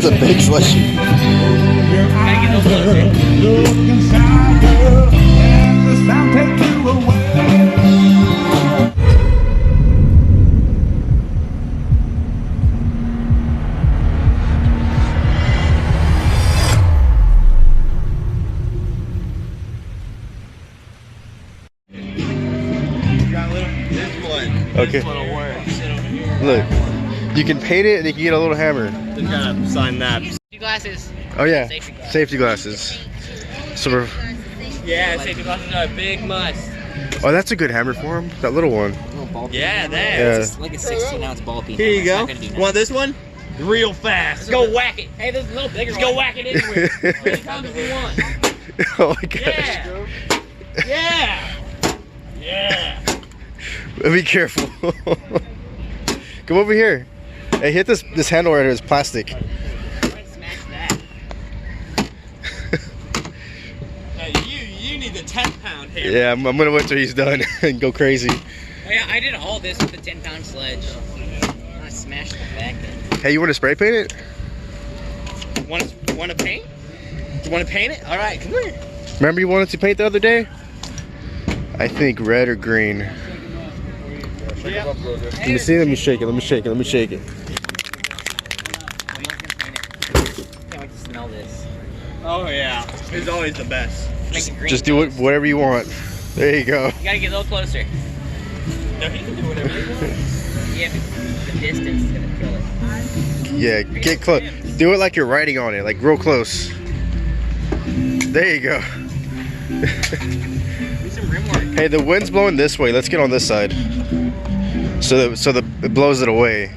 a big slushy. Okay. Look, you can paint it and you can get a little hammer. Just gotta sign that. Safety glasses. Oh yeah, safety glasses. So Yeah, safety glasses are a big must. oh, that's a good hammer for him. That little one. Yeah, that. Yeah. It's like a 16-ounce ball peen. Here you go. Want this one? Real fast. Go whack it. Hey, there's a little bigger. Just go whack it anywhere. How many times do you want? Oh my gosh. Yeah. Yeah. Yeah. Be careful. Come over here. Hey, hit this handle right here. It's plastic. Smash that. You need the 10-pound hammer. Yeah, I'm gonna wait till he's done and go crazy. Oh, yeah, I did all this with the 10-pound sledge. I smashed the back end. Hey, you want to spray paint it? Want to paint? You want to paint it? All right, come here. Remember you wanted to paint the other day? I think red or green. Yeah. Let me see. Let me shake it. Let me shake it. Let me shake it. Can't wait to smell this. Oh yeah, it's always the best. Make it green. Just do it whatever you want. There you go. You gotta get a little closer. No, he can do whatever he wants. Yeah, the distance is gonna kill it. Yeah, get close. Do it like you're riding on it, like real close. There you go. Do some rim work. Hey, the wind's blowing this way. Let's get on this side. So it blows it away.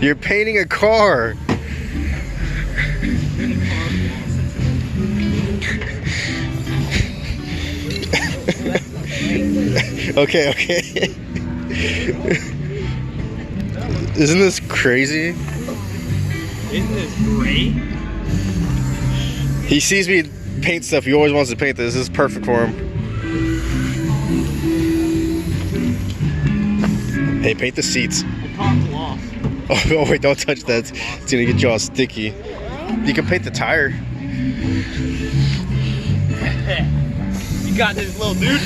You're painting a car. Okay. Isn't this crazy? Isn't this great? He sees me paint stuff. He always wants to paint this. This is perfect for him. Hey, paint the seats. The top off. Oh wait, don't touch that. It's gonna get you all sticky. You can paint the tire. You got this little dude?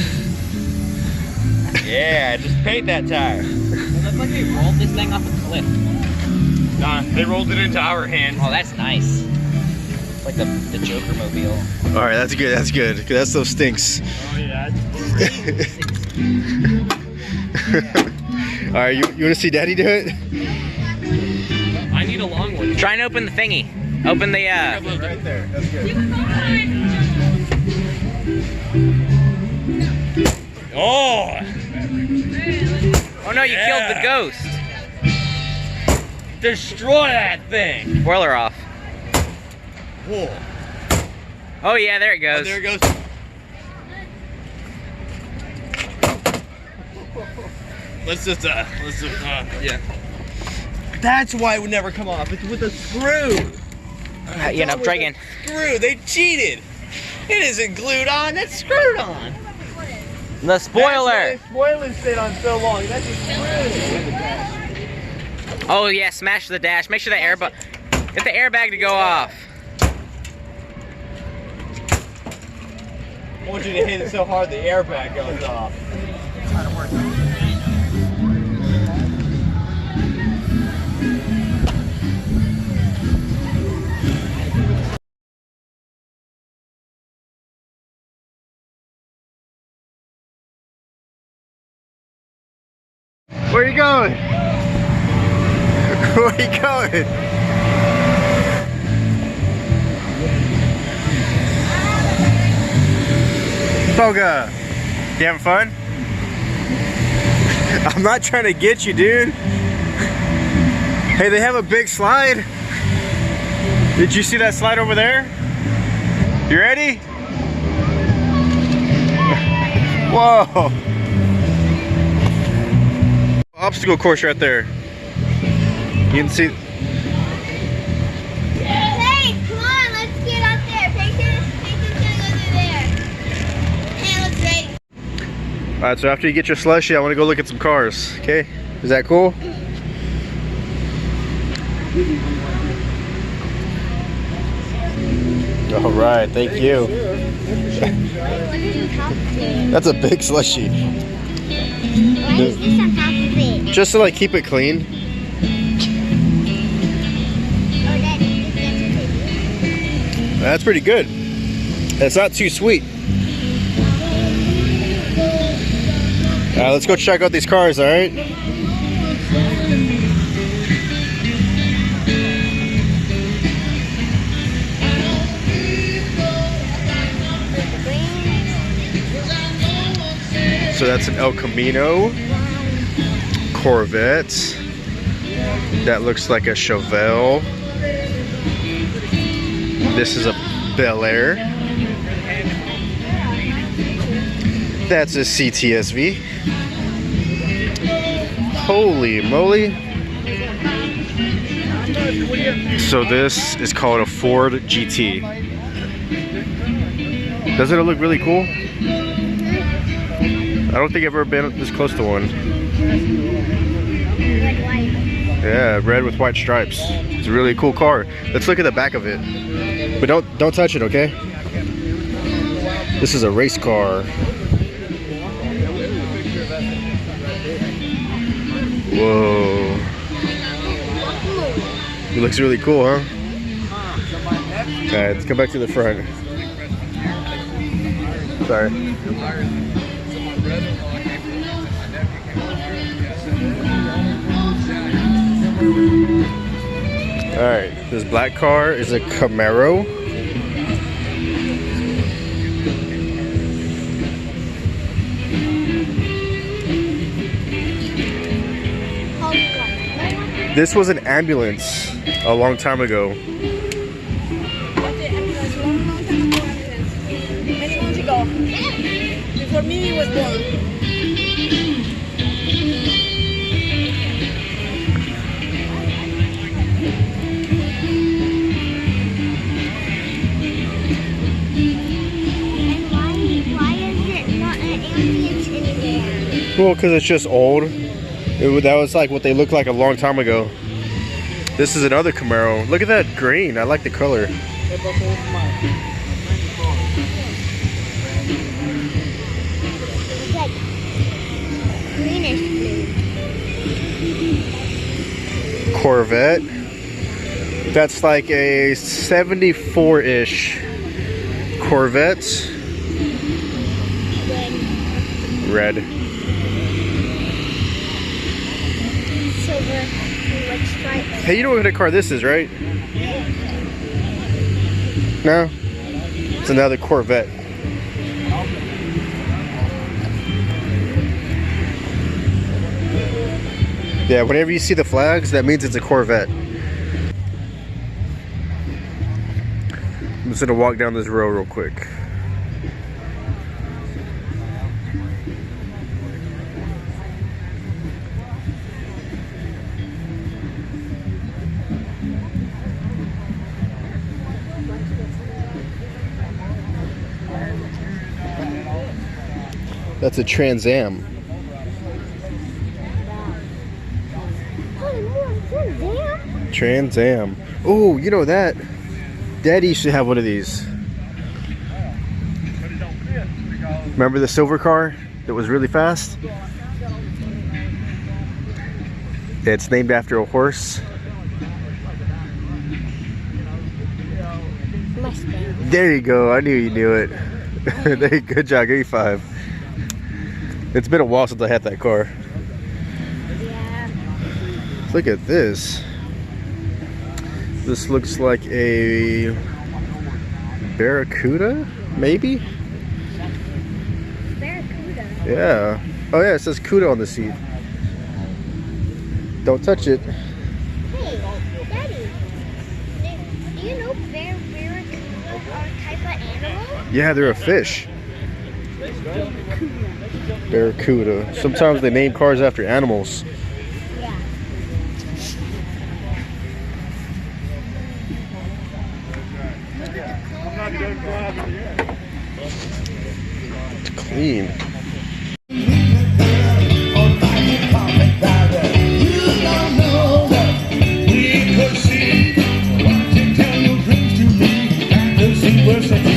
Yeah, just paint that tire. It looks like they rolled this thing off a cliff. Nah, they rolled it into our hands. Oh, that's nice. It's like the Joker mobile. All right, that's good. That's good. 'Cause that stuff stinks. Oh yeah. All right, you want to see Daddy do it? I need a long one. Try and open the thingy. Open the Right there. That's good. Oh! Oh no, you killed the ghost. Destroy that thing! Boiler off. Whoa. Oh yeah, there it Oh, goes. there it goes. Let's just, yeah. That's why it would never come off. It's with a screw. You know, try again. Screw. They cheated. It isn't glued on. It's screwed on. The spoiler. That's why the spoiler stayed on so long. That's a screw. Oh yeah, smash the dash. Make sure the airbag. Get the airbag to go off. I want you to hit it so hard the airbag goes off. Where are you going? Where are you going? Boga, you having fun? I'm not trying to get you, dude. Hey, they have a big slide. Did you see that slide over there? You ready? Whoa. Obstacle course right there. You can see. Hey, come on, let's get up there. Picture's gonna go through there. Hey, let's ready. Alright, so after you get your slushie, I want to go look at some cars. Okay? Is that cool? All right, thank you. What is on top of it? That's a big slushie. Why is this on top of it? Just to like keep it clean. Oh, that's That's pretty good. It's not too sweet. Let's go check out these cars, all right? So that's an El Camino Corvette. That looks like a Chevelle. This is a Bel Air. That's a CTSV. Holy moly. So this is called a Ford GT. Doesn't it look really cool? I don't think I've ever been this close to one. red, white. Yeah, red with white stripes. It's a really cool car. Let's look at the back of it. But don't touch it, okay? This is a race car. Whoa. It looks really cool, huh? Alright, let's come back to the front. Sorry. Alright, this black car is a Camaro. This was an ambulance a long time ago. Many months ago. Before me was born. Why is it not an ambulance anymore? Well, because it's just old. That was like what they looked like a long time ago. This is another Camaro. Look at that green. I like the color. It's like greenish blue. Corvette. That's like a 74-ish Corvette. Red. Silver and like stripes. Hey, you know what kind of car this is, right? No? It's another Corvette. Yeah, whenever you see the flags, that means it's a Corvette. I'm just gonna walk down this road real quick. That's a Trans Am. Trans Am. Oh, you know that. Daddy used to have one of these. Remember the silver car that was really fast? It's named after a horse. Mustang. There you go. I knew you knew it. Good job. Give me 5. It's been a while since I had that car. Yeah. Look at this. This looks like a Barracuda, maybe? Barracuda. Yeah. Oh yeah, it says Cuda on the seat. Don't touch it. Hey, Daddy. Do you know barracudas are a type of animal? Yeah, they're a fish. Barracuda. Sometimes they name cars after animals. Yeah. It's clean. We could see what you tell your dreams to me. He works at the